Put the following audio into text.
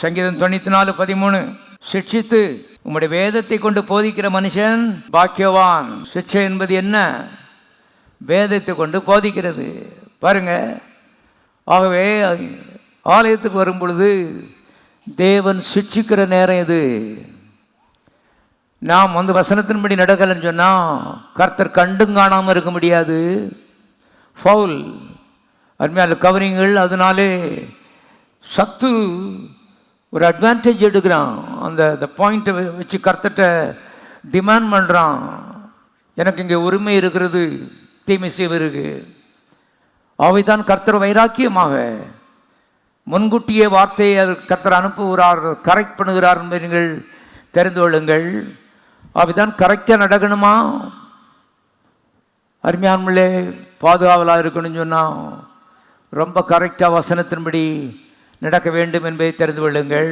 சங்கீதம் 94:13. சிட்சித்து உம்முடைய வேதத்தை கொண்டு போதிக்கிற மனுஷன் பாக்கியவான். சிட்சை என்பது என்ன? வேதத்தை கொண்டு போதிக்கிறது. பாருங்க, ஆகவே ஆலயத்துக்கு வரும் பொழுது தேவன் சிட்சிக்கிற நேரம் இது. நாம் வசனத்தின்படி நடக்கலன்னு சொன்னால் கர்த்தர் கண்டும் காணாமல் இருக்க முடியாது. ஃபவுல் அருமையான கவரிங்கள். அதனாலே சத்து ஒரு அட்வான்டேஜ் எடுக்கிறான். அந்த பாயிண்ட்டை வச்சு கர்த்தர்கிட்ட டிமாண்ட் பண்ணுறான், எனக்கு இங்கே உரிமை இருக்கிறது, தீமை செய்வருக்கு. அவைதான் கர்த்தர் வைராக்கியமாக முன்கூட்டியே வார்த்தையை கர்த்தர் அனுப்புகிறார், கரெக்ட் பண்ணுகிறார் என்பதை நீங்கள் தெரிந்து கொள்ளுங்கள். அவைதான் கரெக்டாக நடக்கணுமா? அருமையானவர்களே, பாதுகாவலாக இருக்கணும்னு சொன்னால் ரொம்ப கரெக்டாக வசனத்தின்படி நடக்க வேண்டும் என்பதை தெரிந்து கொள்ளுங்கள்.